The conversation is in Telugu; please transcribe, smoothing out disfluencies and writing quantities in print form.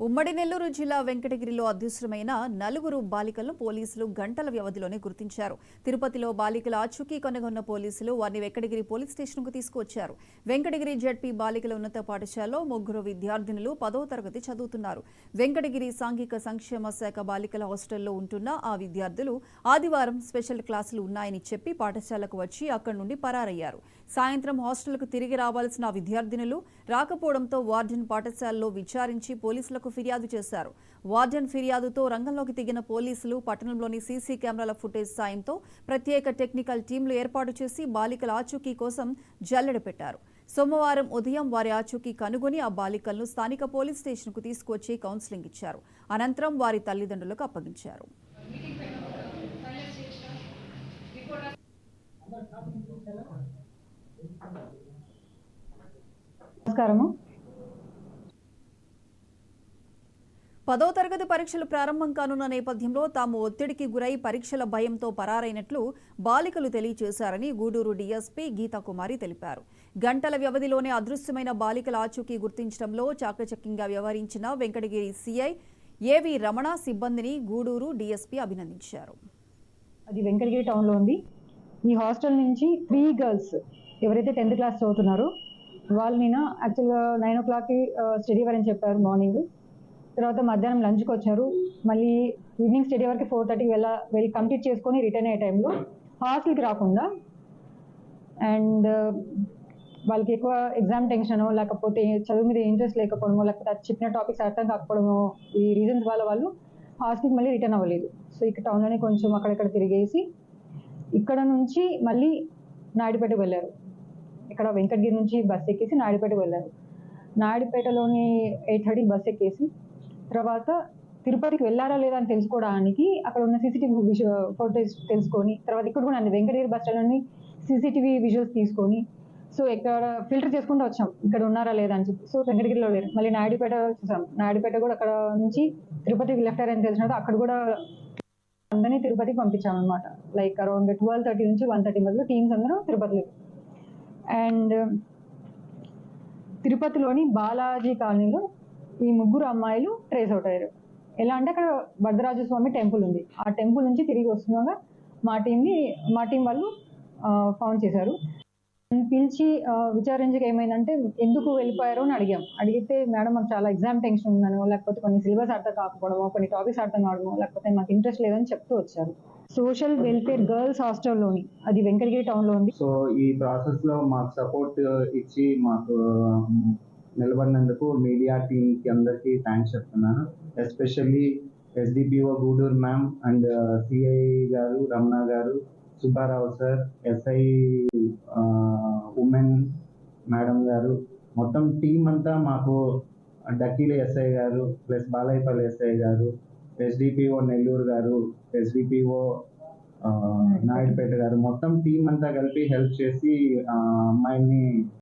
ఉమ్మడి నెల్లూరు జిల్లా వెంకటగిరిలో అదృశ్యమైన నలుగురు బాలికలను పోలీసులు గంటల వ్యవధిలోనే గుర్తించారు. తిరుపతిలో బాలికల ఆచూకీ కనుగొన్న పోలీసులు వారిని వెంకటగిరి పోలీస్ స్టేషన్కు తీసుకువచ్చారు. వెంకటగిరి జడ్పీ బాలికల ఉన్నత పాఠశాలలో ముగ్గురు విద్యార్థినులు 10వ తరగతి చదువుతున్నారు. వెంకటగిరి సాంఘిక సంక్షేమ శాఖ బాలికల హాస్టల్లో ఉంటున్న ఆ విద్యార్థులు ఆదివారం స్పెషల్ క్లాసులు ఉన్నాయని చెప్పి పాఠశాలకు వచ్చి అక్కడి నుండి పరారయ్యారు. సాయంత్రం హాస్టల్కు తిరిగి రావాల్సిన విద్యార్థినులు రాకపోవడంతో వార్డెన్ పాఠశాలలో విచారించి పోలీసులకు ఫిర్యాదు చేశారు. వార్డెన్ ఫిర్యాదుతో రంగంలోకి దిగిన పోలీసులు పట్టణంలోని సీసీ కెమెరాల ఫుటేజ్ సాయంతో ప్రత్యేక టెక్నికల్ టీంలు ఏర్పాటు చేసి బాలికల ఆచూకీ కోసం జల్లెడ పెట్టారు. సోమవారం ఉదయం వారి ఆచూకీ కనుగొని ఆ బాలికలను స్థానిక పోలీస్ స్టేషన్కు తీసుకువచ్చి కౌన్సిలింగ్ ఇచ్చారు. అనంతరం వారి తల్లిదండ్రులకు అప్పగించారు. నమస్కారము. 10వ తరగతి పరీక్షలు ప్రారంభం కానున్న నేపథ్యంలో తాము ఒత్తిడికి గురై పరీక్షల భయంతో పరారైనట్లు బాలికలు తెలియజేశారని గూడూరు డీఎస్పీ గీతాకుమారి తెలిపారు. గంటల వ్యవధిలోనే అదృశ్యమైన బాలికల ఆచూకీ గుర్తించడంలో చాకచక్యంగా వ్యవహరించిన వెంకటగిరి సీఐ ఏవి రమణ సిబ్బందిని గూడూరు డీఎస్పీ అభినందించారు. అది వెంకటగిరి టౌన్లో ఉంది. ఈ హాస్టల్ నుంచి 3 గర్ల్స్ ఎవరైతే 10th క్లాస్ చదువుతున్నారో వాళ్ళు నేను యాక్చువల్గా 9 o'clockకి స్టడీ అవర్ అని చెప్పారు మార్నింగ్. తర్వాత మధ్యాహ్నం లంచ్కి వచ్చారు. మళ్ళీ ఈవినింగ్ స్టడీ అవర్కి 4:30కి వెళ్ళి కంప్లీట్ చేసుకొని రిటర్న్ అయ్యే టైంలో హాస్టల్కి రాకుండా అండ్ వాళ్ళకి ఎక్కువ ఎగ్జామ్ టెన్షనో లేకపోతే చదువు మీద ఇంట్రెస్ట్ లేకపోవడమో లేకపోతే చెప్పిన టాపిక్స్ అర్థం కాకపోవడమో ఈ రీజన్స్ వల్ల వాళ్ళు హాస్టల్కి మళ్ళీ రిటర్న్ అవ్వలేదు. సో ఇక్కడ టౌన్లోనే కొంచెం అక్కడక్కడ తిరిగేసి ఇక్కడ నుంచి మళ్ళీ నాయుడుపేటకు వెళ్ళారు. ఇక్కడ వెంకటగిరి నుంచి బస్ ఎక్కేసి నాయుడుపేటకు వెళ్ళారు. నాయుడుపేటలోని 8:30 బస్ ఎక్కేసి తర్వాత తిరుపతికి వెళ్ళారా లేదా అని తెలుసుకోవడానికి అక్కడ ఉన్న సీసీటీవీ ఫోటేజ్ తెలుసుకొని తర్వాత ఇక్కడ కూడా వెంకటగిరి బస్ స్టాండ్లోని సీసీటీవీ విజువల్స్ తీసుకొని సో ఇక్కడ ఫిల్టర్ చేసుకుంటూ వచ్చాం ఇక్కడ ఉన్నారా లేదా అని చెప్పి. సో వెంకటగిరిలో లేరు. మళ్ళీ నాయుడుపేట చూసాం. నాయుడుపేట కూడా అక్కడ నుంచి తిరుపతికి లెఫ్ట్ అని తెలిసినట్టు అక్కడ కూడా అందరినీ తిరుపతికి పంపించామన్నమాట. లైక్ అరౌండ్ 12:30 నుంచి 1:30 మధ్యలో టీమ్స్ అందరూ తిరుపతిలో. అండ్ తిరుపతిలోని బాలాజీ కాలనీలో ఈ ముగ్గురు అమ్మాయిలు ట్రేస్ అవుట్ అయ్యారు. ఎలా అంటే అక్కడ వరదరాజ స్వామి టెంపుల్ ఉంది. ఆ టెంపుల్ నుంచి తిరిగి వస్తుండగా మా టీం వాళ్ళు ఫౌండ్ చేశారు. పిలిచి విచారించక ఏమైందంటే ఎందుకు వెళ్ళిపోయారో అని అడిగితే మేడం మాకు చాలా ఎగ్జామ్ టెన్షన్ ఉందనో లేకపోతే కొన్ని సిలబస్ అర్థం కాకపోవడమో కొన్ని టాపిక్స్ అర్థం కావడమో లేకపోతే మాకు ఇంట్రెస్ట్ లేదని చెప్తూ వచ్చారు. సోషల్ వెల్ఫేర్ గర్ల్స్ హాస్టల్లోని అది వెంకటగిరి టౌన్లో ఉంది. సో ఈ ప్రాసెస్లో మాకు సపోర్ట్ ఇచ్చి మాకు నిలబడినందుకు మీడియా టీంకి అందరికీ థ్యాంక్స్ చెప్తున్నాను. Especially SDPO Gudur ma'am and CI గారు రమణ గారు, Subbarao sir, SI women madam గారు, మొత్తం టీం అంతా మాకు డక్కీల ఎస్ఐ గారు ప్లస్ బాలయ్యపల్లి ఎస్ఐ గారు, ఎస్డిపిఓ నెల్లూరు గారు, ఎస్డిపిఓ నాయుడుపేట గారు, మొత్తం టీం అంతా కలిపి హెల్ప్ చేసి అమ్మాయిని